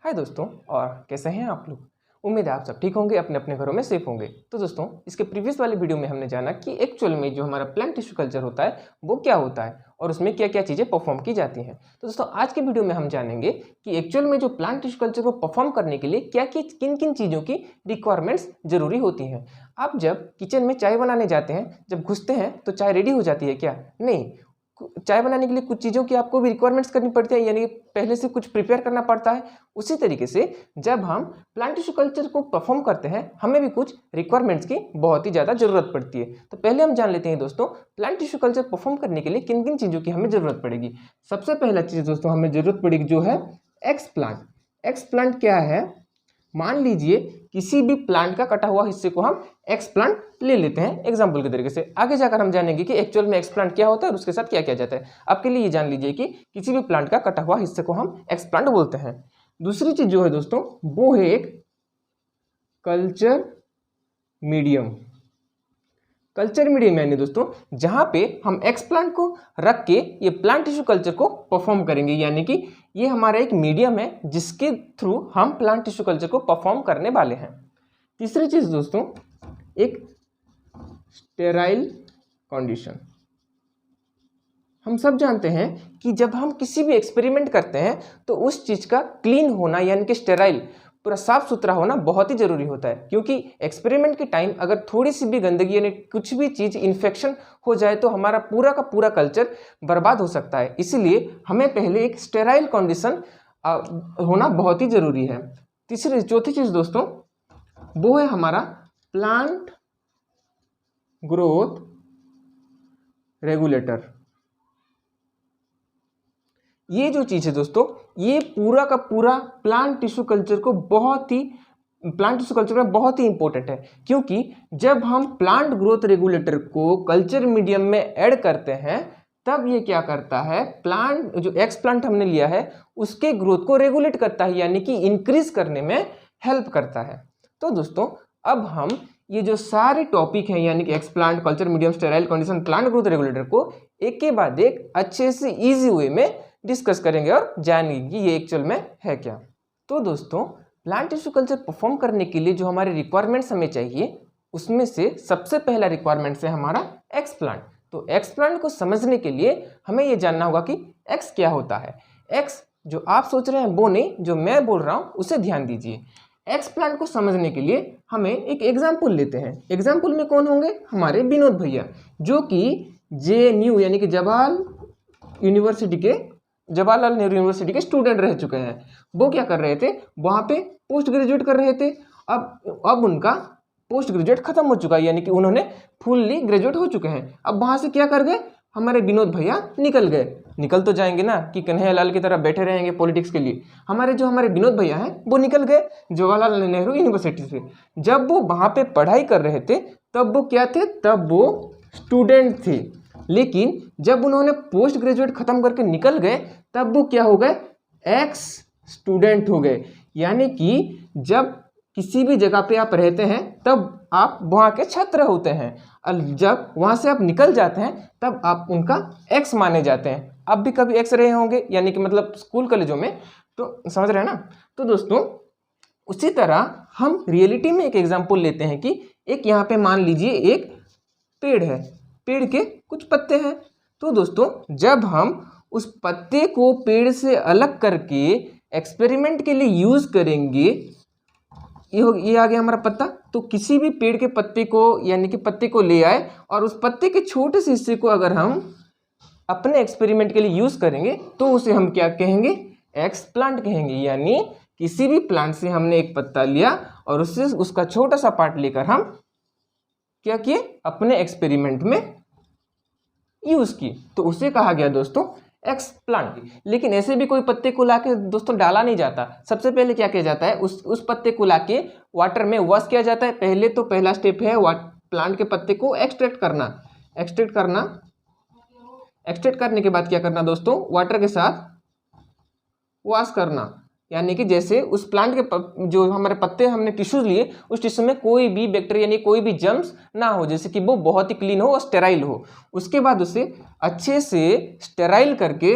हाय दोस्तों, और कैसे हैं आप लोग। उम्मीद है आप सब ठीक होंगे, अपने अपने घरों में सेफ होंगे। तो दोस्तों, इसके प्रीवियस वाले वीडियो में हमने जाना कि एक्चुअल में जो हमारा प्लांट टिश्यू कल्चर होता है वो क्या होता है और उसमें क्या क्या चीज़ें परफॉर्म की जाती हैं। तो दोस्तों, आज के वीडियो में हम जानेंगे कि एक्चुअल में जो प्लांट टिश्यू कल्चर को परफॉर्म करने के लिए क्या किन किन चीज़ों की रिक्वायरमेंट्स जरूरी होती हैं। आप जब किचन में चाय बनाने जाते हैं, जब घुसते हैं तो चाय रेडी हो जाती है क्या? नहीं, चाय बनाने के लिए कुछ चीज़ों की आपको भी रिक्वायरमेंट्स करनी पड़ती है, यानी पहले से कुछ प्रिपेयर करना पड़ता है। उसी तरीके से जब हम प्लांट टिश्यू कल्चर को परफॉर्म करते हैं, हमें भी कुछ रिक्वायरमेंट्स की बहुत ही ज़्यादा ज़रूरत पड़ती है। तो पहले हम जान लेते हैं दोस्तों, प्लांट टिश्यू कल्चर परफॉर्म करने के लिए किन किन चीज़ों की हमें ज़रूरत पड़ेगी। सबसे पहला चीज़ दोस्तों हमें ज़रूरत पड़ेगी जो है एक्सप्लांट। एक्सप्लांट क्या है? मान लीजिए किसी भी प्लांट का कटा हुआ हिस्से को हम एक्सप्लांट ले लेते हैं एग्जाम्पल के तरीके से। आगे जाकर हम जानेंगे कि एक्चुअल में एक्सप्लांट क्या होता है और उसके साथ क्या किया जाता है। आपके लिए ये जान लीजिए कि किसी भी प्लांट का कटा हुआ हिस्से को हम एक्सप्लांट बोलते हैं। दूसरी चीज जो है दोस्तों, वो है एक कल्चर मीडियम। कल्चर मीडियम यानी दोस्तों जहां पे हम एक्सप्लांट को रख के ये प्लांट टिश्यू कल्चर को परफॉर्म करेंगे, यानी कि ये हमारा एक मीडियम है जिसके थ्रू हम प्लांट टिश्यू कल्चर को परफॉर्म करने वाले हैं। तीसरी चीज दोस्तों, एक स्टेराइल कंडीशन। हम सब जानते हैं कि जब हम किसी भी एक्सपेरिमेंट करते हैं तो उस चीज का क्लीन होना यानी कि स्टेराइल, पूरा साफ सुथरा होना बहुत ही जरूरी होता है। क्योंकि एक्सपेरिमेंट के टाइम अगर थोड़ी सी भी गंदगी यानी कुछ भी चीज इन्फेक्शन हो जाए तो हमारा पूरा का पूरा कल्चर बर्बाद हो सकता है। इसीलिए हमें पहले एक स्टेराइल कंडीशन होना बहुत ही जरूरी है। चौथी चीज दोस्तों, वो है हमारा प्लांट ग्रोथ रेगुलेटर। ये जो चीज है दोस्तों, ये पूरा का पूरा प्लांट टिश्यू कल्चर में बहुत ही इंपॉर्टेंट है। क्योंकि जब हम प्लांट ग्रोथ रेगुलेटर को कल्चर मीडियम में ऐड करते हैं तब ये क्या करता है, प्लांट जो एक्सप्लांट हमने लिया है उसके ग्रोथ को रेगुलेट करता है, यानी कि इंक्रीज करने में हेल्प करता है। तो दोस्तों, अब हम ये जो सारे टॉपिक हैं यानी कि explant, culture medium, sterile condition, plant growth regulator को एक के बाद एक अच्छे से इजी वे में डिस्कस करेंगे और जानेंगे कि ये एक्चुअल में है क्या। तो दोस्तों, प्लांट टिश्यू कल्चर परफॉर्म करने के लिए जो हमारे रिक्वायरमेंट्स हमें चाहिए उसमें से सबसे पहला रिक्वायरमेंट है हमारा एक्सप्लांट। तो एक्सप्लांट को समझने के लिए हमें ये जानना होगा कि एक्स क्या होता है। एक्स जो आप सोच रहे हैं वो नहीं, जो मैं बोल रहा हूँ उसे ध्यान दीजिए। एक्सप्लांट को समझने के लिए हमें एक एग्जाम्पल लेते हैं। एग्जाम्पल में कौन होंगे? हमारे विनोद भैया, जो कि JNU यानी कि जवाहरलाल नेहरू यूनिवर्सिटी के स्टूडेंट रह चुके हैं। वो क्या कर रहे थे, वहां पे पोस्ट ग्रेजुएट कर रहे थे। अब उनका पोस्ट ग्रेजुएट खत्म हो चुका है, यानी कि उन्होंने फुल्ली ग्रेजुएट हो चुके हैं। अब वहां से क्या कर गए, हमारे विनोद भैया निकल गए। निकल तो जाएंगे ना कि कन्हैयालाल की तरह बैठे रहेंगे पॉलिटिक्स के लिए। हमारे विनोद भैया हैं वो निकल गए जवाहरलाल नेहरू यूनिवर्सिटी से। जब वो वहां पे पढ़ाई कर रहे थे तब वो क्या थे, तब वो स्टूडेंट थे। लेकिन जब उन्होंने पोस्ट ग्रेजुएट खत्म करके निकल गए तब वो क्या हो गए, एक्स स्टूडेंट हो गए। यानी कि जब किसी भी जगह पे आप रहते हैं तब आप वहाँ के छात्र होते हैं, और जब वहाँ से आप निकल जाते हैं तब आप उनका एक्स माने जाते हैं। आप भी कभी एक्स रहे होंगे, यानी कि मतलब स्कूल कॉलेजों में, तो समझ रहे हैं ना। तो दोस्तों, उसी तरह हम रियलिटी में एक एग्जाम्पल लेते हैं कि एक यहाँ पे मान लीजिए एक पेड़ है, पेड़ के कुछ पत्ते हैं। तो दोस्तों, जब हम उस पत्ते को पेड़ से अलग करके एक्सपेरिमेंट के लिए यूज करेंगे, ये आ गया हमारा पत्ता। तो किसी भी पेड़ के पत्ते को यानी कि पत्ते को ले आए और उस पत्ते के छोटे से हिस्से को अगर हम अपने एक्सपेरिमेंट के लिए यूज करेंगे तो उसे हम क्या कहेंगे, एक्सप्लांट कहेंगे। यानी किसी भी प्लांट से हमने एक पत्ता लिया और उससे उसका छोटा सा पार्ट लेकर हम क्या किए, अपने एक्सपेरिमेंट में यूज की, तो उसे कहा गया दोस्तों एक्सप्लांट। लेकिन ऐसे भी कोई पत्ते को लाके दोस्तों डाला नहीं जाता। सबसे पहले क्या किया जाता है, उस पत्ते को लाके वाटर में वॉश किया जाता है। पहला स्टेप है प्लांट के पत्ते को एक्सट्रैक्ट करने के बाद क्या करना दोस्तों, वाटर के साथ वॉश करना। यानी कि जैसे उस प्लांट के जो हमारे पत्ते हमने टिश्यूज लिए, उस टिश्यू में कोई भी बैक्टीरिया यानी कोई भी जर्म्स ना हो, जैसे कि वो बहुत ही क्लीन हो और स्टेराइल हो। उसके बाद उसे अच्छे से स्टेराइल करके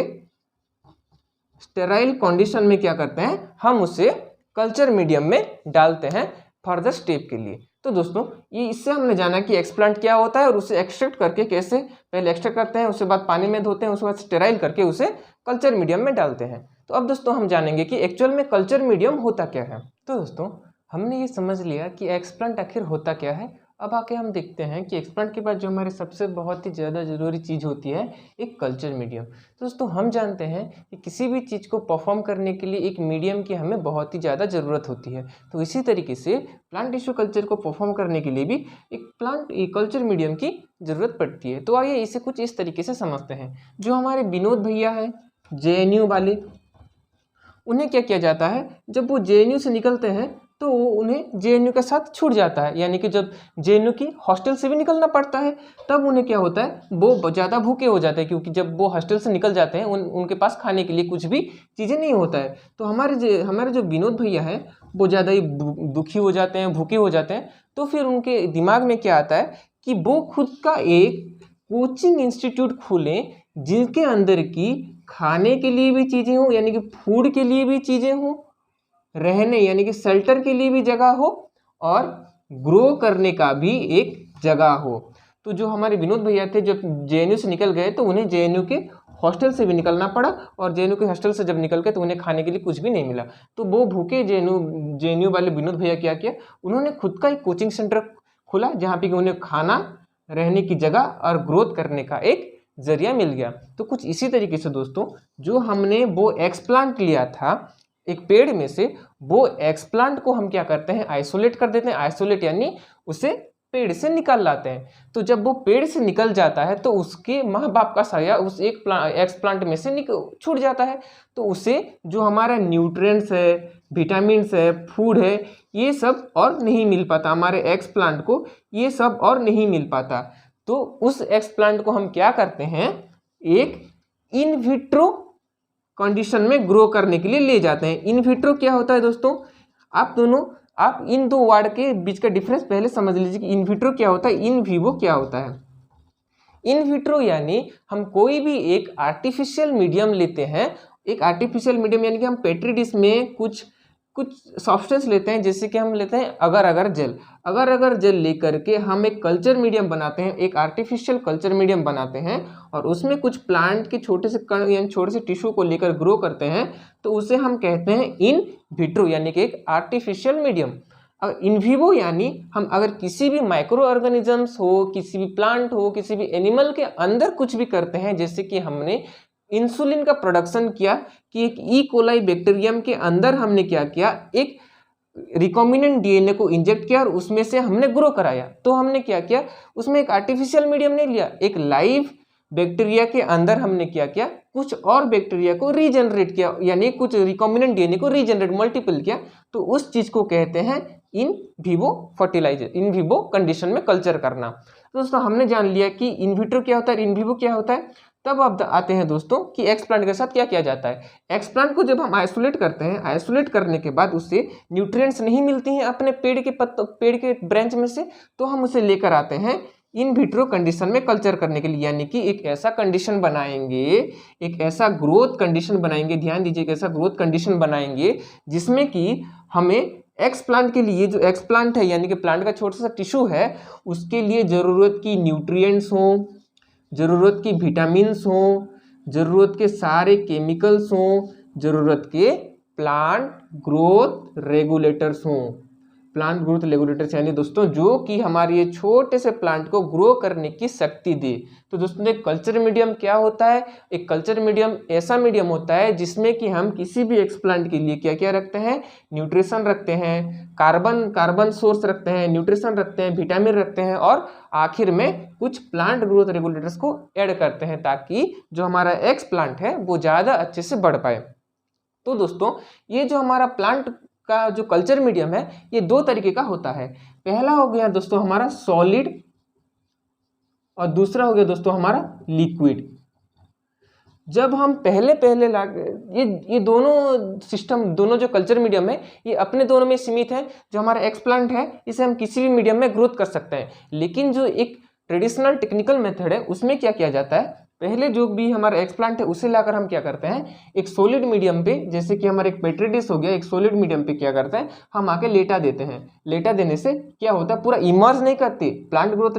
स्टेराइल कंडीशन में क्या करते हैं, हम उसे कल्चर मीडियम में डालते हैं फर्दर स्टेप के लिए। तो दोस्तों ये इससे हमने जाना कि एक्सप्लांट क्या होता है और उसे एक्सट्रैक्ट करके कैसे, पहले एक्सट्रैक्ट करते हैं, उसके बाद पानी में धोते हैं, उसके बाद स्टेराइल करके उसे कल्चर मीडियम में डालते हैं। तो अब दोस्तों हम जानेंगे कि एक्चुअल में कल्चर मीडियम होता क्या है। तो दोस्तों हमने ये समझ लिया कि एक्सप्लांट आखिर होता क्या है। अब आके हम देखते हैं कि एक्सप्लांट के बाद जो हमारे सबसे बहुत ही ज़्यादा ज़रूरी चीज़ होती है एक कल्चर मीडियम। तो दोस्तों हम जानते हैं कि किसी भी चीज़ को परफॉर्म करने के लिए एक मीडियम की हमें बहुत ही ज़्यादा ज़रूरत होती है। तो इसी तरीके से प्लांट टिश्यू कल्चर को परफॉर्म करने के लिए भी एक कल्चर मीडियम की ज़रूरत पड़ती है। तो आइए इसे कुछ इस तरीके से समझते हैं। जो हमारे विनोद भैया हैं JNU वाले, उन्हें क्या किया जाता है, जब वो JNU से निकलते हैं तो उन्हें JNU के साथ छूट जाता है, यानी कि जब JNU की हॉस्टल से भी निकलना पड़ता है तब उन्हें क्या होता है, वो ज़्यादा भूखे हो जाते हैं, क्योंकि जब वो हॉस्टल से निकल जाते हैं उनके पास खाने के लिए कुछ भी चीज़ें नहीं होता है। तो हमारे जो विनोद भैया हैं वो ज़्यादा ही दुखी हो जाते हैं, भूखे हो जाते हैं। तो फिर उनके दिमाग में क्या आता है कि वो खुद का एक कोचिंग इंस्टीट्यूट खोलें जिनके अंदर की खाने के लिए भी चीज़ें हों, यानी कि फूड के लिए भी चीज़ें हों, रहने यानी कि शेल्टर के लिए भी जगह हो, और ग्रो करने का भी एक जगह हो। तो जो हमारे विनोद भैया थे जब JNU से निकल गए तो उन्हें JNU के हॉस्टल से भी निकलना पड़ा, और JNU के हॉस्टल से जब निकल गए तो उन्हें खाने के लिए कुछ भी नहीं मिला। तो वो भूखे JNU वाले विनोद भैया क्या किया, उन्होंने खुद का एक कोचिंग सेंटर खोला जहाँ पे उन्हें खाना, रहने की जगह और ग्रोथ करने का एक जरिया मिल गया। तो कुछ इसी तरीके से दोस्तों जो हमने वो एक्सप्लांट लिया था एक पेड़ में से, वो एक्सप्लांट को हम क्या करते हैं, आइसोलेट कर देते हैं। आइसोलेट यानी उसे पेड़ से निकाल लाते हैं। तो जब वो पेड़ से निकल जाता है तो उसके माँ बाप का साया उस एक एक्सप्लांट में से छूट जाता है। तो उसे जो हमारा न्यूट्रिएंट्स है, विटामिन्स है, फूड है, ये सब और नहीं मिल पाता, हमारे एक्सप्लांट को ये सब और नहीं मिल पाता। तो उस एक्सप्लांट को हम क्या करते हैं, एक इन विट्रो कंडीशन में ग्रो करने के लिए ले जाते हैं। इन विट्रो क्या होता है दोस्तों, आप इन दो वर्ड के बीच का डिफरेंस पहले समझ लीजिए कि इन विट्रो क्या होता है, इन विवो क्या होता है। इन विट्रो यानी हम कोई भी एक आर्टिफिशियल मीडियम लेते हैं। एक आर्टिफिशियल मीडियम यानी कि हम पेट्री डिश में कुछ सब्सटेंस लेते हैं, जैसे कि हम लेते हैं अगर जल लेकर के हम एक कल्चर मीडियम बनाते हैं, एक आर्टिफिशियल कल्चर मीडियम बनाते हैं, और उसमें कुछ प्लांट के छोटे से कण यानी छोटे से टिश्यू को लेकर ग्रो करते हैं, तो उसे हम कहते हैं इन विट्रो यानी कि एक आर्टिफिशियल मीडियम। इन विवो यानी हम अगर किसी भी माइक्रो ऑर्गेनिजम्स हो, किसी भी प्लांट हो, किसी भी एनिमल के अंदर कुछ भी करते हैं, जैसे कि हमने इंसुलिन का प्रोडक्शन किया कि एक ई कोलाई बैक्टीरियम के अंदर हमने क्या किया, एक रिकॉम्बिनेंट DNA को इंजेक्ट किया और उसमें से हमने ग्रो कराया। तो हमने क्या किया, उसमें एक आर्टिफिशियल मीडियम नहीं लिया, एक लाइव बैक्टीरिया के अंदर हमने क्या किया, कुछ और बैक्टीरिया को रीजनरेट किया, यानी कुछ रिकॉम्बिनेंट DNA को रीजनरेट मल्टीपल किया। तो उस चीज को कहते हैं in vivo fertilizer, in vivo condition में कल्चर करना। तो दोस्तों हमने जान लिया कि इन विट्रो क्या होता है, इन विवो क्या होता है। तब अब आते हैं दोस्तों कि एक्सप्लांट के साथ क्या किया जाता है। एक्सप्लांट को जब हम आइसोलेट करते हैं, आइसोलेट करने के बाद उससे न्यूट्रिएंट्स नहीं मिलती हैं अपने पेड़ के ब्रांच में से, तो हम उसे लेकर आते हैं इन विट्रो कंडीशन में कल्चर करने के लिए, यानी कि एक ऐसा कंडीशन बनाएंगे, एक ऐसा ग्रोथ कंडीशन बनाएंगे, ध्यान दीजिए, एक ऐसा ग्रोथ कंडीशन बनाएंगे जिसमें कि हमें एक्सप्लांट के लिए, जो एक्सप्लांट है यानी कि प्लांट का छोटा सा टिश्यू है, उसके लिए ज़रूरत की न्यूट्रिएंट्स हों, ज़रूरत की विटामिन्स हों, ज़रूरत के सारे केमिकल्स हों, ज़रूरत के प्लांट ग्रोथ रेगुलेटर्स हों। प्लांट ग्रोथ रेगुलेटर्स यानी दोस्तों जो कि हमारे ये छोटे से प्लांट को ग्रो करने की शक्ति दे। तो दोस्तों एक कल्चर मीडियम क्या होता है, एक कल्चर मीडियम ऐसा मीडियम होता है जिसमें कि हम किसी भी एक्सप्लांट के लिए क्या क्या रखते हैं, न्यूट्रिशन रखते हैं, कार्बन सोर्स रखते हैं, न्यूट्रिशन रखते हैं, विटामिन रखते हैं, और आखिर में कुछ प्लांट ग्रोथ रेगुलेटर्स को ऐड करते हैं ताकि जो हमारा एक्स प्लांट है वो ज़्यादा अच्छे से बढ़ पाए। तो दोस्तों ये जो हमारा प्लांट का जो कल्चर मीडियम है ये दो तरीके का होता है। पहला हो गया दोस्तों हमारा सॉलिड, और दूसरा हो गया दोस्तों हमारा लिक्विड। जब हम पहले ये दोनों सिस्टम, दोनों जो कल्चर मीडियम है ये अपने दोनों में सीमित है। जो हमारा एक्सप्लांट है इसे हम किसी भी मीडियम में ग्रोथ कर सकते हैं, लेकिन जो एक ट्रेडिशनल टेक्निकल मेथड है उसमें क्या किया जाता है, पहले जो भी हमारा एक्सप्लांट है उसे लाकर हम क्या करते हैं, एक सॉलिड मीडियम पे, जैसे कि हमारा एक पेट्री डिश हो गया, एक सॉलिड मीडियम पे क्या करते हैं, हम आके लेटा देते हैं। लेटा देने से क्या होता है, पूरा इमर्ज नहीं करती, प्लांट ग्रोथ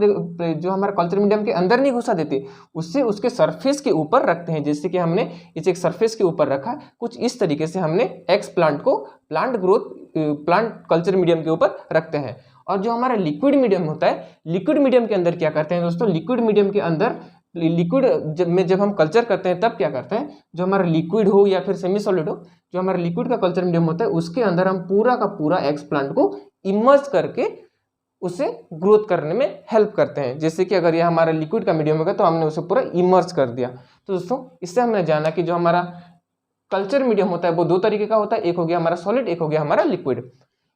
जो हमारा कल्चर मीडियम के अंदर नहीं घुसा देती, उससे उसके सरफेस के ऊपर रखते हैं। जैसे कि हमने इसे एक सरफेस के ऊपर रखा, कुछ इस तरीके से हमने एक्स प्लांट को प्लांट कल्चर मीडियम के ऊपर रखते हैं। और जो हमारा लिक्विड मीडियम होता है, लिक्विड मीडियम के अंदर क्या करते हैं दोस्तों, लिक्विड मीडियम के अंदर लिक्विड जब हम कल्चर करते हैं तब क्या करते हैं, जो हमारा लिक्विड हो या फिर सेमी सॉलिड हो, जो हमारा लिक्विड का कल्चर मीडियम होता है उसके अंदर हम पूरा का पूरा एक्स प्लांट को इमर्ज करके उसे ग्रोथ करने में हेल्प करते हैं। जैसे कि अगर ये हमारा लिक्विड का मीडियम होगा तो हमने उसे पूरा इमर्ज कर दिया। तो दोस्तों इससे हमने जाना कि जो हमारा कल्चर मीडियम होता है वो दो तरीके का होता है, एक हो गया हमारा सॉलिड, एक हो गया हमारा लिक्विड।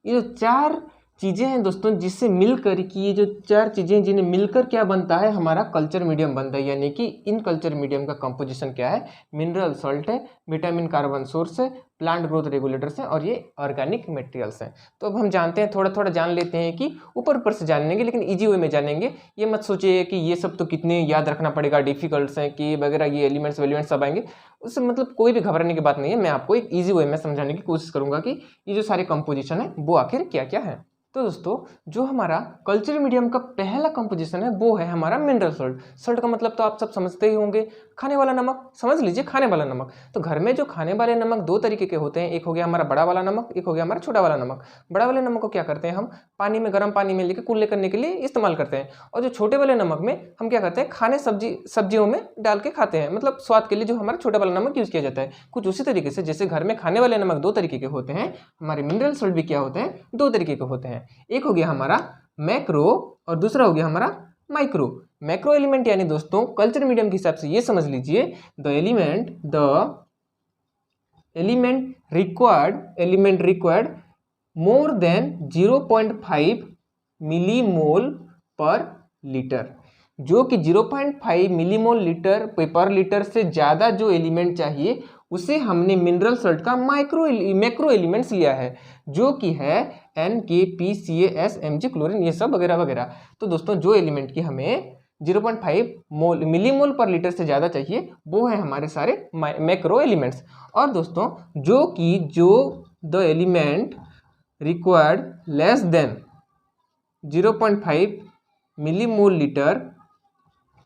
ये जो चार चीज़ें हैं दोस्तों, जिससे मिलकर कि ये जो चार चीज़ें जिन्हें मिलकर क्या बनता है, हमारा कल्चर मीडियम बनता है। यानी कि इन कल्चर मीडियम का कंपोजिशन क्या है, मिनरल सॉल्ट है, विटामिन कार्बन सोर्स है, प्लांट ग्रोथ रेगुलेटर्स हैं और ये ऑर्गेनिक मटेरियल्स हैं। तो अब हम जानते हैं, थोड़ा थोड़ा जान लेते हैं कि ऊपर से जानेंगे लेकिन इजी वे में जानेंगे। ये मत सोचिए कि ये सब तो कितने याद रखना पड़ेगा, डिफिकल्ट्स हैं कि वगैरह, ये एलिमेंट्स वेलिमेंट्स सब आएंगे, उससे मतलब कोई भी घबराने की बात नहीं है। मैं आपको एक ईजी वे में समझाने की कोशिश करूंगा कि ये जो सारे कंपोजिशन है वो आखिर क्या क्या है। तो दोस्तों जो हमारा कल्चर मीडियम का पहला कंपोजिशन है वो है हमारा मिनरल सॉल्ट। सॉल्ट का मतलब तो आप सब समझते ही होंगे, खाने वाला नमक, समझ लीजिए खाने वाला नमक। तो घर में जो खाने वाले नमक दो तरीके के होते हैं, एक हो गया हमारा बड़ा वाला नमक, एक हो गया हमारा छोटा वाला नमक। बड़ा वाले नमक को क्या करते हैं, हम पानी में, गर्म पानी में लेकर कुल्ले करने के लिए इस्तेमाल करते हैं। और जो छोटे वाले नमक में हम क्या करते हैं, खाने सब्जियों में डाल के खाते हैं, मतलब स्वाद के लिए जो हमारा छोटा वाला नमक यूज किया जाता है। कुछ उसी तरीके से जैसे घर में खाने वाले नमक दो तरीके के होते हैं, हमारे मिनरल सॉल्ट भी क्या होते हैं, दो तरीके के होते हैं। एक हो गया हमारा मैक्रो और दूसरा हो गया हमारा माइक्रो। मैक्रो एलिमेंट यानी दोस्तों कल्चर मीडियम के हिसाब से ये समझ लीजिए, the element required more than 0.5 millimole पर लीटर। जो कि 0.5 मिलीमोल पर लीटर से ज़्यादा जो एलिमेंट चाहिए उसे हमने मिनरल सॉल्ट का मैक्रो एलिमेंट्स लिया है, जो कि है NKPCAS Mg क्लोरीन, ये सब वगैरह वगैरह। तो दोस्तों जो एलिमेंट की हमें 0.5 मिलीमोल पर लीटर से ज़्यादा चाहिए वो है हमारे सारे मैक्रो एलिमेंट्स। और दोस्तों जो the element required less than 0.5 millimole litre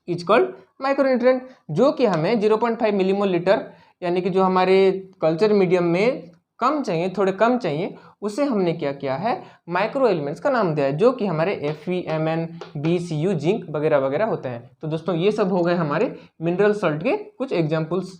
is called micronutrient. जो कि हमें 0.5 मिलीमोल लीटर यानी कि जो हमारे कल्चर मीडियम में कम चाहिए, थोड़े कम चाहिए, उसे हमने क्या किया है, माइक्रो एलिमेंट्स का नाम दिया है, जो कि हमारे Fe, Mn, BCU, जिंक वगैरह वगैरह होते हैं। तो दोस्तों ये सब हो गए हमारे मिनरल सॉल्ट के कुछ एग्जाम्पल्स।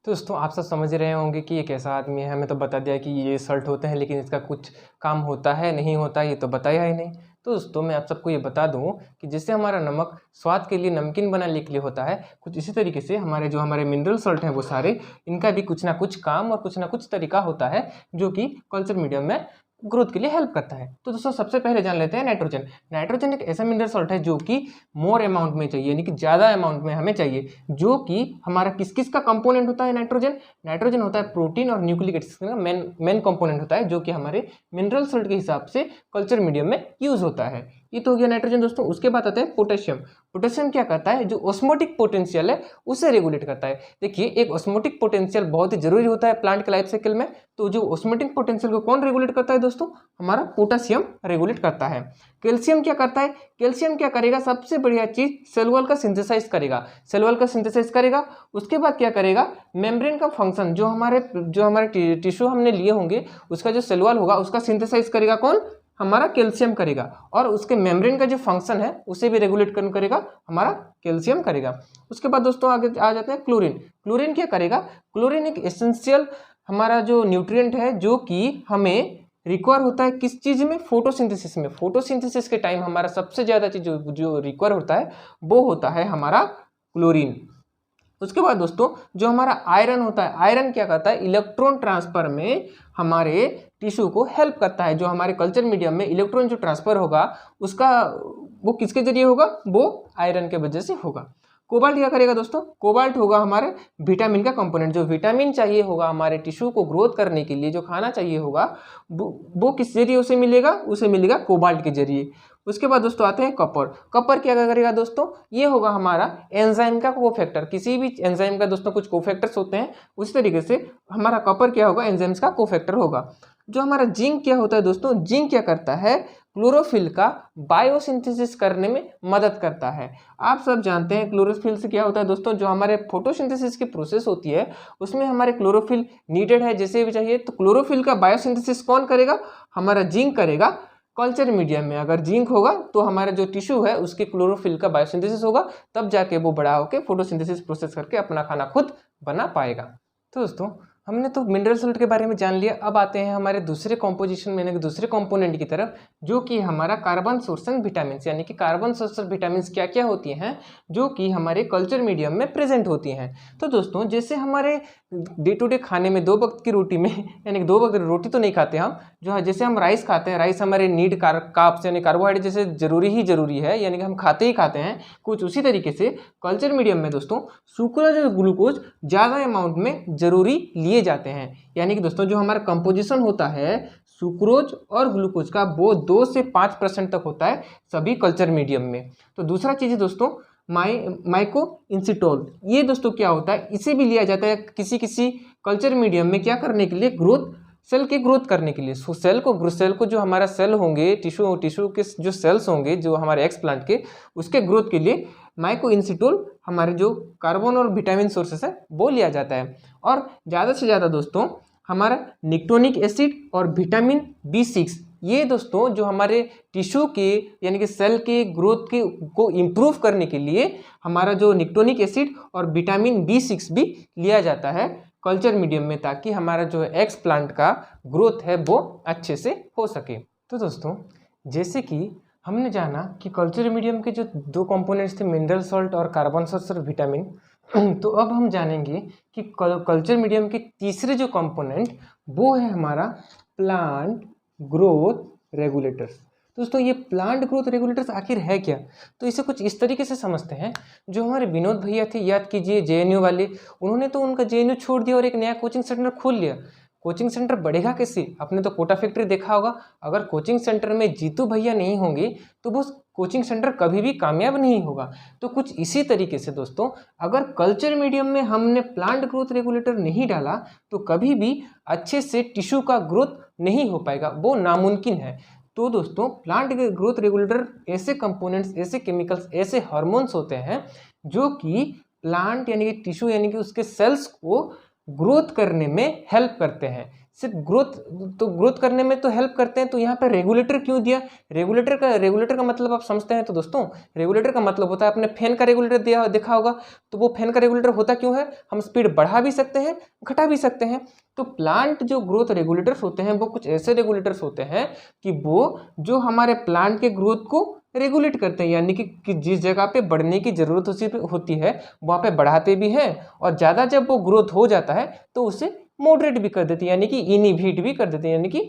तो दोस्तों आप सब समझ रहे होंगे कि ये कैसा आदमी है, हमें तो बता दिया कि ये सॉल्ट होते हैं लेकिन इसका कुछ काम होता है नहीं होता, ये तो बताया ही नहीं। तो दोस्तों मैं आप सबको ये बता दूं कि जैसे हमारा नमक स्वाद के लिए, नमकीन बनाने के लिए होता है, कुछ इसी तरीके से हमारे मिनरल सॉल्ट हैं वो सारे, इनका भी कुछ ना कुछ काम और कुछ ना कुछ तरीका होता है जो कि कल्चर मीडियम में ग्रोथ के लिए हेल्प करता है। तो दोस्तों सबसे पहले जान लेते हैं नाइट्रोजन। नाइट्रोजन एक ऐसा मिनरल सॉल्ट है जो कि मोर अमाउंट में चाहिए, यानी कि ज़्यादा अमाउंट में हमें चाहिए। जो कि हमारा किस किस का कंपोनेंट होता है नाइट्रोजन होता है प्रोटीन और न्यूक्लिक एसिड का मेन कंपोनेंट होता है, जो कि हमारे मिनरल सॉल्ट के हिसाब से कल्चर मीडियम में यूज होता है। ये तो हो गया नाइट्रोजन दोस्तों। उसके बाद आता है पोटेशियम। पोटेशियम क्या करता है, जो ऑस्मोटिक पोटेंशियल है उसे रेगुलेट करता है। देखिए एक ऑस्मोटिक पोटेंशियल बहुत ही जरूरी होता है प्लांट के लाइफ साइकिल में। तो जो ऑस्मोटिक पोटेंशियल को कौन रेगुलेट करता है दोस्तों, हमारा पोटेशियम रेगुलेट करता है। कैल्शियम क्या करता है, कैल्शियम क्या करेगा, सबसे बढ़िया चीज सेल वॉल का सिंथेसाइज करेगा। उसके बाद क्या करेगा, मेम्ब्रेन का फंक्शन, जो हमारे टिश्यू हमने लिए होंगे उसका जो सेल वॉल होगा उसका सिंथेसाइज करेगा कौन, हमारा कैल्शियम करेगा। और उसके मेम्ब्रेन का जो फंक्शन है उसे भी रेगुलेट करेगा हमारा कैल्शियम करेगा। उसके बाद दोस्तों आगे आ जाते हैं क्लोरीन क्या करेगा, क्लोरीन एक एसेंशियल हमारा जो न्यूट्रिएंट है जो कि हमें रिक्वायर होता है किस चीज़ में, फोटोसिंथेसिस में। फोटोसिंथेसिस के टाइम हमारा सबसे ज़्यादा चीज जो रिक्वायर होता है वो होता है हमारा क्लोरीन। उसके बाद दोस्तों जो हमारा आयरन होता है, आयरन क्या करता है, इलेक्ट्रॉन ट्रांसफर में हमारे टिश्यू को हेल्प करता है। जो हमारे कल्चर मीडियम में इलेक्ट्रॉन जो ट्रांसफर होगा उसका वो किसके जरिए होगा, वो आयरन के वजह से होगा। कोबाल्ट क्या करेगा दोस्तों, कोबाल्ट होगा हमारे विटामिन का कंपोनेंट। जो विटामिन चाहिए होगा हमारे टिश्यू को ग्रोथ करने के लिए, जो खाना चाहिए होगा वो किस जरिए उसे मिलेगा कोबाल्ट के जरिए। उसके बाद दोस्तों आते हैं कॉपर। कॉपर क्या करेगा दोस्तों, ये होगा हमारा एंजाइम का कोफैक्टर। किसी भी एंजाइम का दोस्तों कुछ कोफैक्टर्स होते हैं, उसी तरीके से हमारा कॉपर क्या होगा, एंजाइम्स का कोफैक्टर होगा। जो हमारा जिंक क्या होता है दोस्तों, जिंक क्या करता है, क्लोरोफिल का बायोसिंथेसिस करने में मदद करता है। आप सब जानते हैं क्लोरोफिल से क्या होता है दोस्तों, जो हमारे फोटोसिंथेसिस की प्रोसेस होती है उसमें हमारे क्लोरोफिल नीडेड है जैसे भी चाहिए, तो क्लोरोफिल का बायोसिंथेसिस कौन करेगा, हमारा जिंक करेगा। कल्चर मीडियम में अगर जिंक होगा तो हमारा जो टिश्यू है उसके क्लोरोफिल का बायोसिंथेसिस होगा, तब जाके वो बड़ा होकर फोटोसिंथेसिस प्रोसेस करके अपना खाना खुद बना पाएगा। तो दोस्तों हमने तो मिनरल सॉल्ट के बारे में जान लिया। अब आते हैं हमारे दूसरे कॉम्पोजिशन में, यानी कि दूसरे कंपोनेंट की तरफ, जो कि हमारा कार्बन सोर्स एंड विटामिन, यानी कि कार्बन सोर्स और विटामिन क्या क्या होती हैं जो कि हमारे कल्चर मीडियम में प्रेजेंट होती हैं। तो दोस्तों जैसे हमारे डे टू डे खाने में 2 वक्त की रोटी में, यानी कि 2 वक्त रोटी तो नहीं खाते हम, जो है जैसे हम राइस खाते हैं, राइस हमारे नीड कार्ब्स यानी कार्बोहाइड्रेट जैसे जरूरी है, यानी कि हम खाते ही खाते हैं, कुछ उसी तरीके से कल्चर मीडियम में दोस्तों सुक्रोज और ग्लूकोज ज़्यादा अमाउंट में जरूरी लिए जाते हैं। यानी कि दोस्तों जो हमारा कंपोजिशन होता है सुक्रोज और ग्लूकोज का, वो 2 से 5% तक होता है सभी कल्चर मीडियम में। तो दूसरा चीज़ है दोस्तों माइको इंसिटोल। ये दोस्तों क्या होता है, इसे भी लिया जाता है किसी किसी कल्चर मीडियम में क्या करने के लिए, ग्रोथ, सेल के ग्रोथ करने के लिए। सेल को जो हमारा सेल होंगे, टिश्यू के जो सेल्स होंगे जो हमारे एक्स प्लांट के, उसके ग्रोथ के लिए माइको इंसिटोल हमारे जो कार्बन और विटामिन सोर्सेस है वो लिया जाता है। और ज़्यादा से ज़्यादा दोस्तों हमारा निकोटिनिक एसिड और विटामिन B6, ये दोस्तों जो हमारे टिश्यू के यानी कि सेल के ग्रोथ के को इम्प्रूव करने के लिए हमारा जो निकोटिनिक एसिड और विटामिन B6 भी लिया जाता है कल्चर मीडियम में, ताकि हमारा जो एक्स प्लांट का ग्रोथ है वो अच्छे से हो सके। तो दोस्तों जैसे कि हमने जाना कि कल्चर मीडियम के जो 2 कंपोनेंट्स थे, मिनरल सॉल्ट और कार्बन सॉल्ट और विटामिन, तो अब हम जानेंगे कि कल्चर मीडियम के तीसरे जो कंपोनेंट वो है हमारा प्लांट ग्रोथ रेगुलेटर्स। दोस्तों ये प्लांट ग्रोथ रेगुलेटर्स आखिर है क्या, तो इसे कुछ इस तरीके से समझते हैं। जो हमारे विनोद भैया थे, याद कीजिए JNU वाले, उन्होंने तो उनका JNU छोड़ दिया और एक नया कोचिंग सेंटर खोल लिया। कोचिंग सेंटर बढ़ेगा कैसे, आपने तो कोटा फैक्ट्री देखा होगा, अगर कोचिंग सेंटर में जीतू भैया नहीं होंगे तो वो कोचिंग सेंटर कभी भी कामयाब नहीं होगा। तो कुछ इसी तरीके से दोस्तों अगर कल्चर मीडियम में हमने प्लांट ग्रोथ रेगुलेटर नहीं डाला तो कभी भी अच्छे से टिश्यू का ग्रोथ नहीं हो पाएगा, वो नामुमकिन है। तो दोस्तों प्लांट ग्रोथ रेगुलेटर ऐसे कंपोनेंट्स, ऐसे केमिकल्स, ऐसे हार्मोन्स होते हैं जो कि प्लांट यानी कि टिश्यू यानी कि उसके सेल्स को ग्रोथ करने में हेल्प करते हैं। सिर्फ ग्रोथ करने में तो हेल्प करते हैं, तो यहाँ पर रेगुलेटर क्यों दिया, रेगुलेटर का मतलब आप समझते हैं। तो दोस्तों रेगुलेटर का मतलब होता है, आपने फैन का रेगुलेटर देखा होगा, तो वो फैन का रेगुलेटर होता क्यों है, हम स्पीड बढ़ा भी सकते हैं घटा भी सकते हैं। तो प्लांट जो ग्रोथ रेगुलेटर्स होते हैं वो कुछ ऐसे रेगुलेटर्स होते हैं कि वो जो हमारे प्लांट के ग्रोथ को रेगुलेट करते हैं, यानी कि जिस जगह पे बढ़ने की ज़रूरत होती है वहाँ पे बढ़ाते भी हैं, और ज़्यादा जब वो ग्रोथ हो जाता है तो उसे मॉडरेट भी कर देते हैं, यानी कि इनहिबिट भी कर देते हैं, यानी कि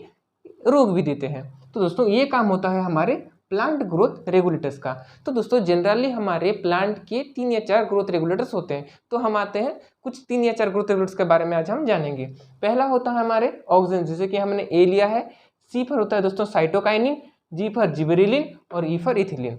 रोक भी देते हैं। तो दोस्तों ये काम होता है हमारे प्लांट ग्रोथ रेगुलेटर्स का। तो दोस्तों जनरली हमारे प्लांट के 3 या 4 ग्रोथ रेगुलेटर्स होते हैं। तो हम आते हैं कुछ 3 या 4 ग्रोथ रेगुलेटर्स के बारे में आज हम जानेंगे। पहला होता है हमारे ऑक्सिन, जैसे कि हमने ए लिया है। सी पर होता है दोस्तों साइटोकाइनिन, जी पर जिबरेलिन और ई पर इथिलीन।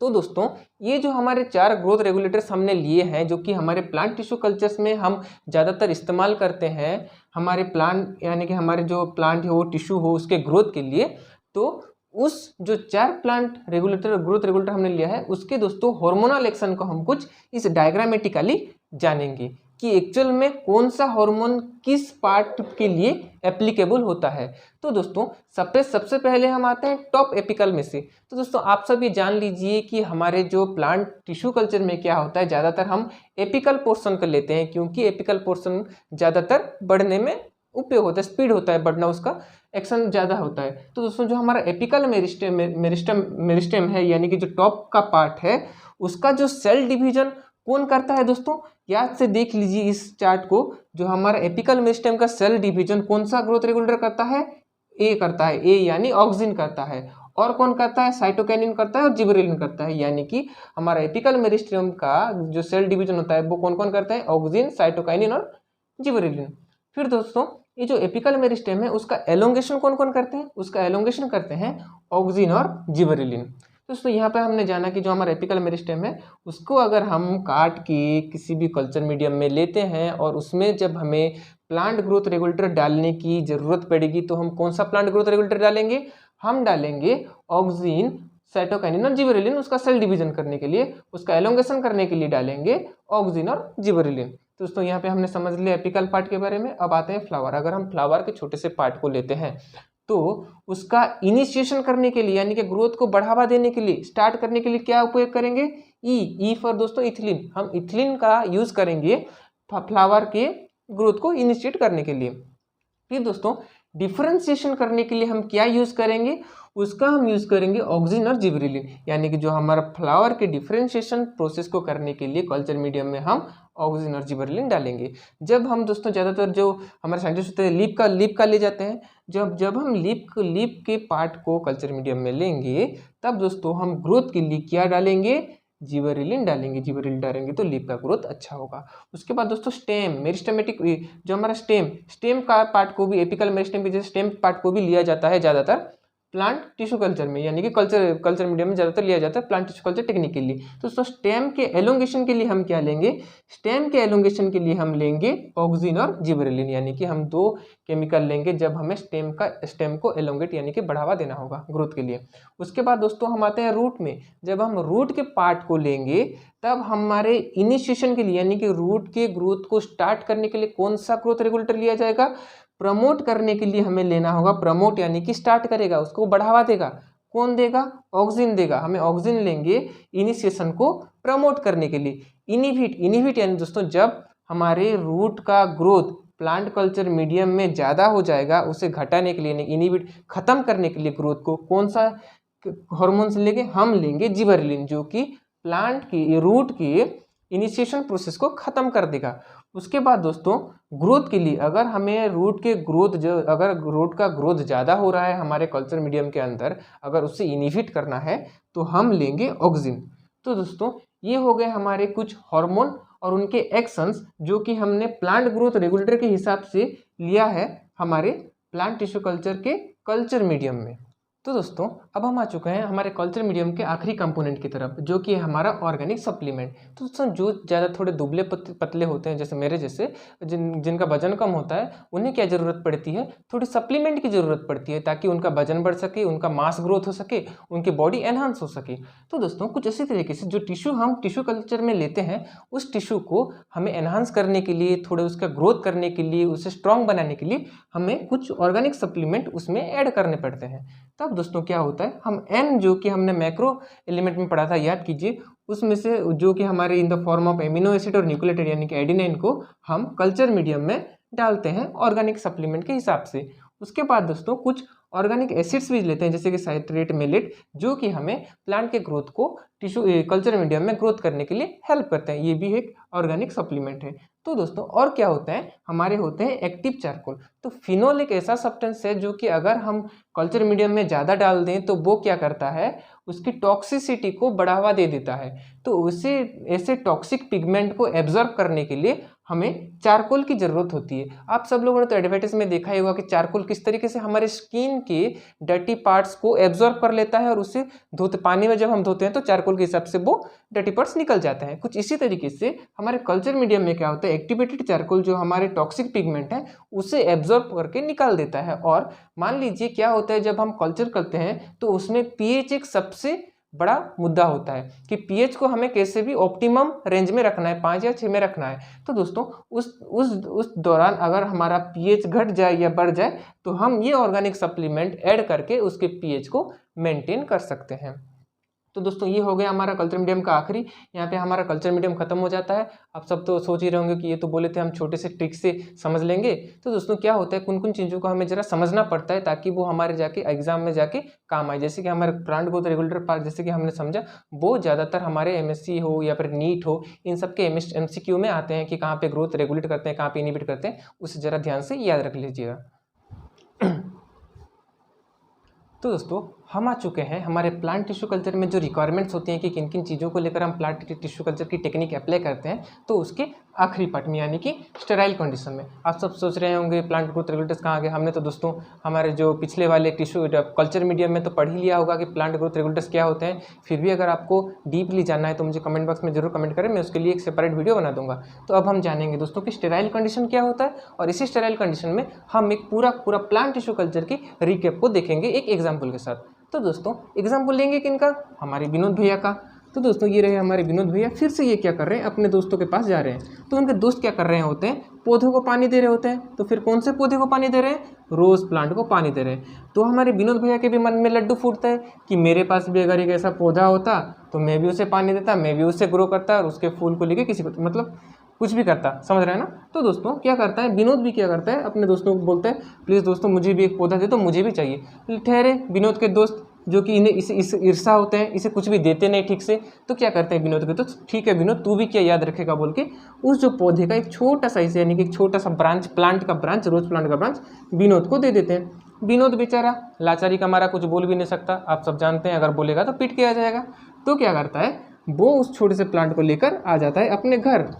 तो दोस्तों ये जो हमारे 4 ग्रोथ रेगुलेटर्स हमने लिए हैं, जो कि हमारे प्लांट टिश्यू कल्चर्स में हम ज़्यादातर इस्तेमाल करते हैं हमारे प्लांट यानी कि हमारे जो प्लांट हो, टिश्यू हो, उसके ग्रोथ के लिए। तो उस जो 4 प्लांट रेगुलेटर ग्रोथ रेगुलेटर हमने लिया है उसके दोस्तों हार्मोनल एक्शन को हम कुछ इस डायग्रामेटिकली जानेंगे कि एक्चुअल में कौन सा हार्मोन किस पार्ट के लिए एप्लीकेबल होता है। तो दोस्तों सबसे पहले हम आते हैं टॉप एपिकल में से। तो दोस्तों आप सब ये जान लीजिए कि हमारे जो प्लांट टिश्यू कल्चर में क्या होता है, ज़्यादातर हम एपिकल पोर्शन कर लेते हैं, क्योंकि एपिकल पोर्शन ज़्यादातर बढ़ने में उपयोग होता है, स्पीड होता है बढ़ना, उसका एक्शन ज़्यादा होता है। तो दोस्तों जो हमारा एपिकल मेरिस्टेम है, यानी कि जो टॉप का पार्ट है, उसका जो सेल डिवीजन कौन करता है दोस्तों, याद से देख लीजिए इस चार्ट को। जो हमारा एपिकल मेरिस्टेम का सेल डिवीजन कौन सा ग्रोथ रेगुलेटर करता है, ए करता है, ए यानी ऑक्सिन करता है। और कौन करता है, साइटोकाइनिन करता है और जिबरेलिन करता है। यानी कि हमारा एपिकल मेरिस्टेम का जो सेल डिवीजन होता है वो कौन कौन करता है, ऑक्सिन, साइटोकाइनिन और जिबरेलिन। फिर दोस्तों ये जो एपिकल मेरिस्टेम है उसका एलोंगेशन कौन कौन करते हैं, उसका एलोंगेशन करते हैं ऑक्सिन और जिबरेलिन। दोस्तों यहाँ पे हमने जाना कि जो हमारा एपिकल मेरिस्टेम है उसको अगर हम काट के किसी भी कल्चर मीडियम में लेते हैं और उसमें जब हमें प्लांट ग्रोथ रेगुलेटर डालने की ज़रूरत पड़ेगी तो हम कौन सा प्लांट ग्रोथ रेगुलेटर डालेंगे, हम डालेंगे ऑक्सिन, साइटोकाइनिन और जिबरेलिन। उसका सेल डिवीजन करने के लिए, उसका एलोंगेशन करने के लिए डालेंगे ऑक्सिन और जिबरेलिन। दोस्तों यहाँ पे हमने समझ लिया एपिकल पार्ट के बारे में। अब आते हैं फ्लावर। अगर हम फ्लावर के छोटे से पार्ट को लेते हैं तो उसका इनिशिएशन करने के लिए यानी कि ग्रोथ को बढ़ावा देने के लिए, स्टार्ट करने के लिए क्या उपयोग करेंगे, ई फॉर दोस्तों इथिलीन। हम इथिलीन का यूज करेंगे फ्लावर के ग्रोथ को इनिशिएट करने के लिए। फिर दोस्तों डिफरेंशिएशन करने के लिए हम क्या यूज करेंगे, उसका हम यूज करेंगे ऑक्सिन और जिबरेलिन। यानी कि जो हमारा फ्लावर के डिफरेंशिएशन प्रोसेस को करने के लिए कल्चर मीडियम में हम ऑक्सिन और जिबरेलिन डालेंगे। जब हम दोस्तों ज़्यादातर जो हमारे साइंटिस्ट होते हैं लीप का ले जाते हैं, जब हम लीप के पार्ट को कल्चर मीडियम में लेंगे तब दोस्तों हम ग्रोथ के लिए क्या डालेंगे, जिबरेलिन डालेंगे तो लीप का ग्रोथ अच्छा होगा। उसके बाद दोस्तों स्टेम, मेरिस्टेमेटिक जो हमारा स्टेम का पार्ट को भी एपिकल मेरिस्टेम के जैसे स्टेम पार्ट को भी लिया जाता है ज़्यादातर प्लांट टिश्यू कल्चर में, यानी कि कल्चर मीडियम में ज़्यादातर लिया जाता है प्लांट टिश्यू कल्चर टेक्निक के लिए। तो दोस्तों स्टेम के एलोंगेशन के लिए हम क्या लेंगे, स्टेम के एलोंगेशन के लिए हम लेंगे ऑक्सिन और जिबरेलिन। यानी कि हम 2 केमिकल लेंगे जब हमें स्टेम को एलोंगेट यानी कि बढ़ावा देना होगा ग्रोथ के लिए। उसके बाद दोस्तों हम आते हैं रूट में। जब हम रूट के पार्ट को लेंगे तब हमारे इनिशिएशन के लिए यानी कि रूट के ग्रोथ को स्टार्ट करने के लिए कौन सा ग्रोथ रेगुलेटर लिया जाएगा, प्रमोट करने के लिए हमें लेना होगा प्रमोट, यानी कि स्टार्ट करेगा, उसको बढ़ावा देगा। कौन देगा, ऑक्सिन देगा। हमें ऑक्सिन लेंगे इनिशिएशन को प्रमोट करने के लिए। इनिबिट यानी दोस्तों जब हमारे रूट का ग्रोथ प्लांट कल्चर मीडियम में ज़्यादा हो जाएगा उसे घटाने के लिए, इनिबिट खत्म करने के लिए ग्रोथ को कौन सा हार्मोन से लेंगे, हम लेंगे जिबरेलिन, जो कि प्लांट की रूट की इनिशिएशन प्रोसेस को खत्म कर देगा। उसके बाद दोस्तों ग्रोथ के लिए अगर हमें रूट का ग्रोथ ज़्यादा हो रहा है हमारे कल्चर मीडियम के अंदर, अगर उससे इनिबिट करना है तो हम लेंगे ऑक्सिन। तो दोस्तों ये हो गए हमारे कुछ हार्मोन और उनके एक्शंस जो कि हमने प्लांट ग्रोथ रेगुलेटर के हिसाब से लिया है हमारे प्लांट टिश्यू कल्चर के कल्चर मीडियम में। तो दोस्तों अब हम आ चुके हैं हमारे कल्चर मीडियम के आखिरी कंपोनेंट की तरफ, जो कि है हमारा ऑर्गेनिक सप्लीमेंट। तो दोस्तों जो ज़्यादा थोड़े दुबले पतले होते हैं जैसे मेरे जैसे, जिनका वजन कम होता है, उन्हें क्या ज़रूरत पड़ती है, थोड़ी सप्लीमेंट की ज़रूरत पड़ती है ताकि उनका वजन बढ़ सके, उनका मास ग्रोथ हो सके, उनकी बॉडी एनहांस हो सके। तो दोस्तों कुछ इसी तरीके से जो टिश्यू हम टिश्यू कल्चर में लेते हैं उस टिश्यू को हमें एनहांस करने के लिए, थोड़े उसका ग्रोथ करने के लिए, उसे स्ट्रॉन्ग बनाने के लिए हमें कुछ ऑर्गेनिक सप्लीमेंट उसमें ऐड करने पड़ते हैं। तब दोस्तों क्या होता है, हम एन जो कि हमने मैक्रो एलिमेंट में पढ़ा था याद कीजिए, उसमें से जो कि हमारे in the form of amino acid और न्यूक्लियोटाइड यानी कि एडेनाइन को हम कल्चर मीडियम में डालते हैं ऑर्गेनिक सप्लीमेंट के हिसाब से। उसके बाद दोस्तों कुछ ऑर्गेनिक एसिड्स भी लेते हैं जैसे कि साइट्रेट, मेलेट, जो कि हमें प्लांट के ग्रोथ को टिश्यू कल्चर मीडियम में ग्रोथ करने के लिए हेल्प करते हैं। ये भी एक ऑर्गेनिक सप्लीमेंट है। तो दोस्तों और क्या होता है, हमारे होते हैं एक्टिव चारकोल। तो फिनोल एक ऐसा सब्सटेंस है जो कि अगर हम कल्चर मीडियम में ज़्यादा डाल दें तो वो क्या करता है, उसकी टॉक्सिसिटी को बढ़ावा दे देता है। तो उसे ऐसे टॉक्सिक पिगमेंट को एब्जॉर्ब करने के लिए हमें चारकोल की ज़रूरत होती है। आप सब लोगों ने तो एडवर्टाइज में देखा ही होगा कि चारकोल किस तरीके से हमारे स्किन के डर्टी पार्ट्स को एब्जॉर्ब कर लेता है और उससे पानी में जब हम धोते हैं तो चारकोल के हिसाब से वो डर्टी पार्ट्स निकल जाते हैं। कुछ इसी तरीके से हमारे कल्चर मीडियम में क्या होता है, एक्टिवेटेड चारकोल जो हमारे टॉक्सिक पिगमेंट है उसे एब्जॉर्ब करके निकाल देता है। और मान लीजिए क्या होता है, जब हम कल्चर करते हैं तो उसमें पीएच एक सबसे बड़ा मुद्दा होता है कि पीएच को हमें कैसे भी ऑप्टिमम रेंज में रखना है, 5 या 6 में रखना है। तो दोस्तों उस दौरान अगर हमारा पीएच घट जाए या बढ़ जाए तो हम ये ऑर्गेनिक सप्लीमेंट ऐड करके उसके पीएच को मेंटेन कर सकते हैं। तो दोस्तों ये हो गया हमारा कल्चर मीडियम का आखिरी, यहाँ पे हमारा कल्चर मीडियम खत्म हो जाता है। आप सब तो सोच ही रहे होंगे कि ये तो बोले थे हम छोटे से ट्रिक से समझ लेंगे। तो दोस्तों क्या होता है, कौन चीज़ों को हमें जरा समझना पड़ता है ताकि वो हमारे जाके एग्जाम में जाके काम आए। जैसे कि हमारे प्लांट ग्रोथ रेगुलेटर पार्ट जैसे कि हमने समझा, वो ज़्यादातर हमारे एमएससी हो या फिर नीट हो, इन सब के एमसीक्यू में आते हैं कि कहाँ पे ग्रोथ रेगुलेट करते हैं, कहाँ पे इनिबिट करते हैं, उसे ज़रा ध्यान से याद रख लीजिएगा। तो दोस्तों हम आ चुके हैं हमारे प्लांट टिश्यू कल्चर में जो रिक्वायरमेंट्स होती हैं कि किन किन चीज़ों को लेकर हम प्लांट टिश्यू कल्चर की टेक्निक अप्लाई करते हैं, तो उसके आखिरी पार्ट में यानी कि स्टेराइल कंडीशन में। आप सब सोच रहे होंगे प्लांट ग्रोथ रेगुलेटर्स कहाँ आ गए। हमने तो दोस्तों हमारे जो पिछले वाले टिश्यू कल्चर मीडियम में तो पढ़ ही लिया होगा कि प्लांट ग्रोथ रेगुलेटर्स क्या होते हैं। फिर भी अगर आपको डीपली जानना है तो मुझे कमेंट बॉक्स में जरूर कमेंट करें, मैं उसके लिए एक सेपरेट वीडियो बना दूंगा। तो अब हम जानेंगे दोस्तों कि स्टेराइल कंडीशन क्या होता है, और इसी स्टेराइल कंडीशन में हम एक पूरा प्लांट टिश्यू कल्चर की रिकैप को देखेंगे एक एग्जाम्पल के साथ। तो दोस्तों एग्जाम्पल लेंगे किनका, हमारे विनोद भैया का। तो दोस्तों ये रहे हमारे विनोद भैया, फिर से ये क्या कर रहे हैं, अपने दोस्तों के पास जा रहे हैं। तो उनके दोस्त क्या कर रहे होते हैं, पौधों को पानी दे रहे होते हैं। तो फिर कौन से पौधे को पानी दे रहे हैं, रोज़ प्लांट को पानी दे रहे हैं। तो हमारे विनोद भैया के भी मन में लड्डू फूटता है कि मेरे पास भी अगर एक ऐसा पौधा होता तो मैं भी उसे पानी देता, मैं भी उससे ग्रो करता और उसके फूल को लेके किसी को मतलब कुछ भी करता, समझ रहे हैं ना। तो दोस्तों क्या करता है विनोद भी, क्या करता है अपने दोस्तों को बोलता है प्लीज़ दोस्तों मुझे भी एक पौधा दे दो, मुझे भी चाहिए। ठहरे विनोद के दोस्त जो कि इन्हें इस ईर्षा होते हैं, इसे कुछ भी देते नहीं ठीक से। तो क्या करते हैं विनोद के दोस्त, ठीक है विनोद तू भी क्या याद रखेगा बोल के उस जो पौधे का एक छोटा सा हिस्सा यानी कि एक छोटा सा ब्रांच, प्लांट का ब्रांच, रोज प्लांट का ब्रांच विनोद को दे देते हैं। विनोद बेचारा लाचारी का मारा कुछ बोल भी नहीं सकता, आप सब जानते हैं अगर बोलेगा तो पीट के आ जाएगा। तो क्या करता है वो उस छोटे से प्लांट को लेकर आ जाता है अपने घर।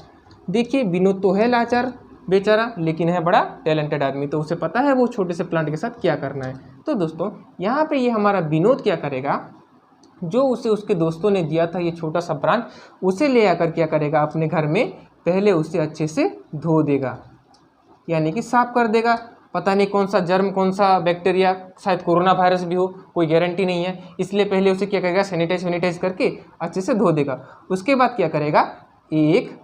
देखिए विनोद तो है लाचार बेचारा, लेकिन है बड़ा टैलेंटेड आदमी, तो उसे पता है वो छोटे से प्लांट के साथ क्या करना है। तो दोस्तों यहाँ पे ये हमारा विनोद क्या करेगा, जो उसे उसके दोस्तों ने दिया था ये छोटा सा ब्रांच, उसे ले आकर क्या करेगा अपने घर में, पहले उसे अच्छे से धो देगा यानी कि साफ कर देगा। पता नहीं कौन सा जर्म, कौन सा बैक्टीरिया, शायद कोरोना वायरस भी हो, कोई गारंटी नहीं है, इसलिए पहले उसे क्या करेगा सैनिटाइज करके अच्छे से धो देगा। उसके बाद क्या करेगा, एक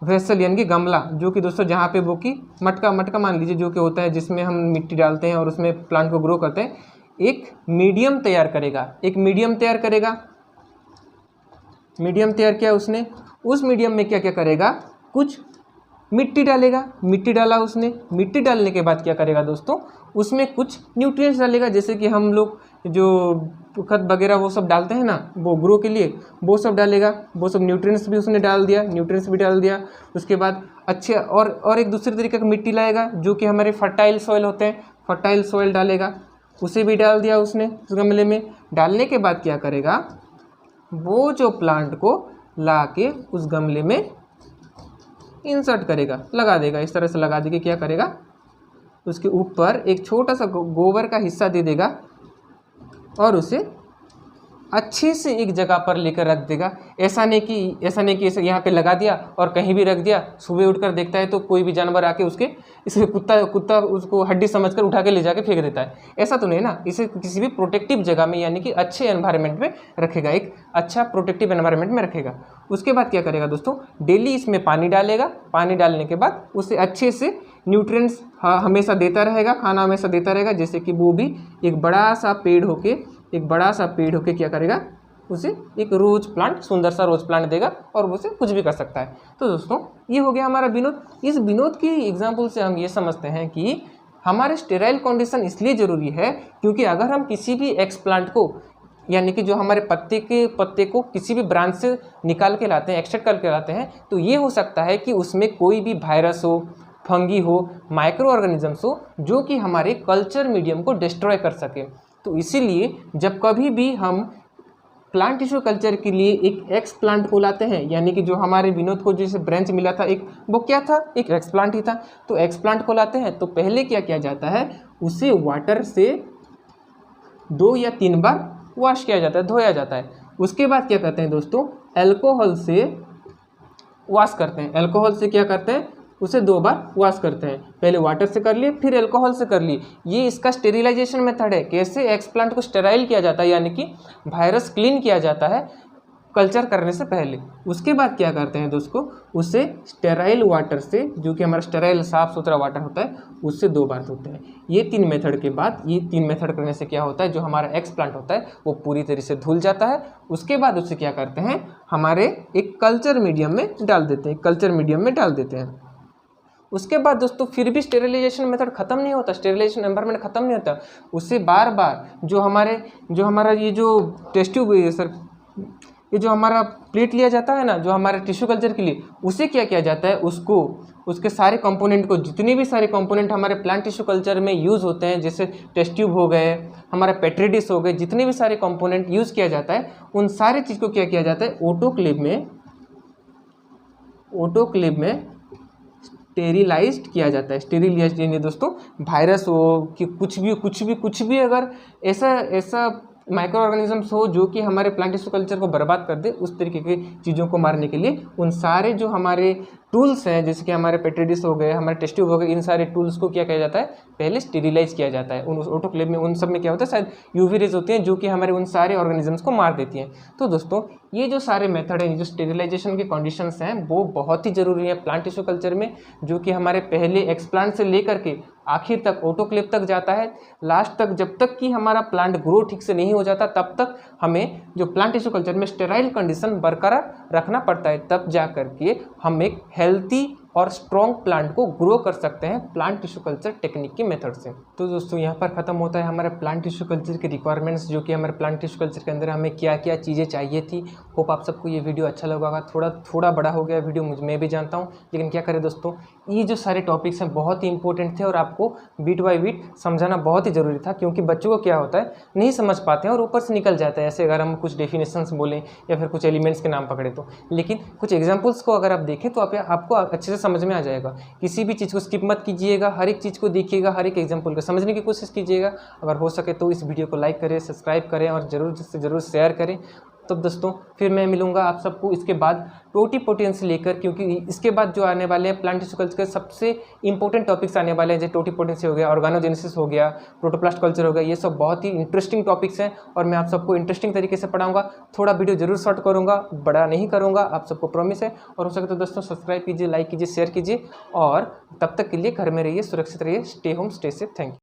वेसल यानी कि गमला, जो कि दोस्तों जहाँ पे वो की मटका मान लीजिए जो कि होता है जिसमें हम मिट्टी डालते हैं और उसमें प्लांट को ग्रो करते हैं, एक मीडियम तैयार करेगा। मीडियम तैयार किया उसने, उस मीडियम में क्या क्या करेगा, कुछ मिट्टी डालेगा। मिट्टी डाला उसने, मिट्टी डालने के बाद क्या करेगा दोस्तों, उसमें कुछ न्यूट्रिएंट्स डालेगा, जैसे कि हम लोग जो खत वगैरह वो सब डालते हैं ना वो ग्रो के लिए, वो सब डालेगा। वो सब न्यूट्रिएंट्स भी उसने डाल दिया, उसके बाद अच्छे और एक दूसरे तरीके का मिट्टी लाएगा जो कि हमारे फर्टाइल सॉइल होते हैं, फर्टाइल सॉइल डालेगा, उसे भी डाल दिया उसने उस गमले में। डालने के बाद क्या करेगा, वो जो प्लांट को ला के उस गमले में इंसर्ट करेगा, लगा देगा। इस तरह से लगा देके क्या करेगा, उसके ऊपर एक छोटा सा गोबर का हिस्सा दे देगा और उसे अच्छे से एक जगह पर लेकर रख देगा। ऐसा नहीं कि इसे यहाँ पे लगा दिया और कहीं भी रख दिया, सुबह उठकर देखता है तो कोई भी जानवर आके इसे कुत्ता उसको हड्डी समझकर उठा के ले जाके फेंक देता है। ऐसा तो नहीं ना, इसे किसी भी प्रोटेक्टिव जगह में यानी कि अच्छे एनवायरनमेंट में रखेगा, एक अच्छा प्रोटेक्टिव एनवायरनमेंट में रखेगा। उसके बाद क्या करेगा दोस्तों, डेली इसमें पानी डालेगा। पानी डालने के बाद उसे अच्छे से न्यूट्रिएंट्स हमेशा देता रहेगा, खाना हमेशा देता रहेगा, जैसे कि वो भी एक बड़ा सा पेड़ होके क्या करेगा, उसे एक रोज प्लांट, सुंदर सा रोज प्लांट देगा और वो उसे कुछ भी कर सकता है। तो दोस्तों ये हो गया हमारा विनोद। इस विनोद की एग्जाम्पल से हम ये समझते हैं कि हमारे स्टेराइल कंडीशन इसलिए ज़रूरी है क्योंकि अगर हम किसी भी एक्स प्लांट को यानी कि जो हमारे पत्ते को किसी भी ब्रांच से निकाल के लाते हैं, एक्सट्रैक्ट करके लाते हैं, तो ये हो सकता है कि उसमें कोई भी वायरस हो, फंगी हो, माइक्रो ऑर्गेनिजम्स हो जो कि हमारे कल्चर मीडियम को डिस्ट्रॉय कर सके। तो इसीलिए जब कभी भी हम प्लांट टिश्यू कल्चर के लिए एक एक्स प्लांट को लाते हैं, यानी कि जो हमारे विनोद को जैसे ब्रांच मिला था एक, वो क्या था, एक एक्स प्लांट ही था। तो एक्स प्लांट को लाते हैं तो पहले क्या किया जाता है, उसे वाटर से 2 या 3 बार वॉश किया जाता है, धोया जाता है। उसके बाद क्या करते हैं दोस्तों, अल्कोहल से वॉश करते हैं। अल्कोहल से क्या करते हैं, उसे 2 बार वॉश करते हैं, पहले वाटर से कर लिए फिर अल्कोहल से कर लिए। ये इसका स्टेरिलाइजेशन मेथड है, कैसे एक्सप्लांट को स्टेराइल किया जाता है यानी कि वायरस क्लीन किया जाता है कल्चर करने से पहले। उसके बाद क्या करते हैं दोस्तों, उसे स्टेराइल वाटर से, जो कि हमारा स्टेराइल साफ सुथरा वाटर होता है, उससे 2 बार धोते हैं। ये 3 मेथड के बाद, ये 3 मेथड करने से क्या होता है, जो हमारा एक्सप्लांट होता है वो पूरी तरह से धुल जाता है। उसके बाद उसे क्या करते हैं, हमारे एक कल्चर मीडियम में डाल देते हैं, उसके बाद दोस्तों फिर भी स्टेरिलाइजेशन मेथड खत्म नहीं होता, स्टेरिलाइजेशन एनवायरनमेंट खत्म नहीं होता। उससे बार बार जो हमारा ये जो टेस्ट ट्यूब ये जो हमारा प्लेट लिया जाता है ना, जो हमारे टिश्यू कल्चर के लिए, उसे क्या किया जाता है, उसके सारे कंपोनेंट को, जितने भी सारे कंपोनेंट हमारे प्लांट टिश्यू कल्चर में यूज़ होते हैं, जैसे टेस्ट ट्यूब हो गए, हमारा पेट्री डिश हो गए, जितने भी सारे कंपोनेंट यूज़ किया जाता है, उन सारे चीज़ को क्या किया जाता है, ऑटोक्लेव में ऑटोक्लेव में स्टेरिलाइज्ड किया जाता है। स्टेरिलाइज्ड यानी दोस्तों वायरस हो कि कुछ भी अगर ऐसा माइक्रो ऑर्गेनिजम्स हो जो कि हमारे प्लांट टिश्यू कल्चर को बर्बाद कर दे, उस तरीके की चीज़ों को मारने के लिए उन सारे जो हमारे टूल्स हैं, जैसे कि हमारे पेट्री डिश हो गए, हमारे टेस्ट ट्यूब हो गए, इन सारे टूल्स को क्या किया जाता है, पहले स्टेरिलाइज किया जाता है। उन ऑटोक्लेव में उन सब में क्या होता है, शायद यूवी रेज होती हैं जो कि हमारे उन सारे ऑर्गेनिजम्स को मार देती हैं। तो दोस्तों ये जो सारे मेथड हैं, जो स्टेरिलाइजेशन के कंडीशंस हैं, वो बहुत ही ज़रूरी है प्लांट टिश्यू कल्चर में, जो कि हमारे पहले एक्सप्लांट से लेकर के आखिर तक ऑटोक्लेव तक जाता है। लास्ट तक जब तक कि हमारा प्लांट ग्रो ठीक से नहीं हो जाता, तब तक हमें जो प्लांट टिश्यू कल्चर में स्टेराइल कंडीशन बरकरार रखना पड़ता है, तब जा करके हम एक हेल्थी और स्ट्रॉन्ग प्लांट को ग्रो कर सकते हैं प्लांट टिश्यू कल्चर टेक्निक की मेथड से। तो दोस्तों यहाँ पर ख़त्म होता है हमारे प्लांट टिश्यू कल्चर के रिक्वायरमेंट्स, जो कि हमारे प्लांट टिश्यू कल्चर के अंदर हमें क्या क्या चीज़ें चाहिए थी। होप आप सबको ये वीडियो अच्छा लगा होगा। थोड़ा बड़ा हो गया वीडियो, मैं भी जानता हूँ, लेकिन क्या करें दोस्तों, ये जो सारे टॉपिक्स हैं बहुत ही इंपॉर्टेंट थे और आपको बीट बाई बीट समझाना बहुत ही ज़रूरी था, क्योंकि बच्चों को क्या होता है, नहीं समझ पाते हैं और ऊपर से निकल जाता है ऐसे, अगर हम कुछ डेफिनेशंस बोलें या फिर कुछ एलिमेंट्स के नाम पकड़े तो। लेकिन कुछ एग्जाम्पल्स को अगर आप देखें तो आपको अच्छे से समझ में आ जाएगा। किसी भी चीज़ को स्किप मत कीजिएगा, हर एक चीज़ को देखिएगा, हर एक एग्जाम्पल को समझने की कोशिश कीजिएगा। अगर हो सके तो इस वीडियो को लाइक करें, सब्सक्राइब करें और ज़रूर से ज़रूर शेयर करें। तो दोस्तों फिर मैं मिलूंगा आप सबको इसके बाद टोटीपोटेंट से लेकर, क्योंकि इसके बाद जो आने वाले हैं प्लांट टिश्यू कल्चर के सबसे इंपॉर्टेंट टॉपिक्स आने वाले हैं, जैसे टोटीपोटेंसी हो गया, ऑर्गेनोजेनेसिस हो गया, प्रोटोप्लास्ट कल्चर हो गया। ये सब बहुत ही इंटरेस्टिंग टॉपिक्स हैं और मैं आप सबको इंटरेस्टिंग तरीके से पढ़ाऊंगा। थोड़ा वीडियो जरूर शॉर्ट करूंगा, बड़ा नहीं करूंगा, आप सबको प्रॉमिस है। और हो सके तो दोस्तों सब्सक्राइब कीजिए, लाइक कीजिए, शेयर कीजिए और तब तक के लिए घर में रहिए, सुरक्षित रहिए, stay home stay safe. Thank you.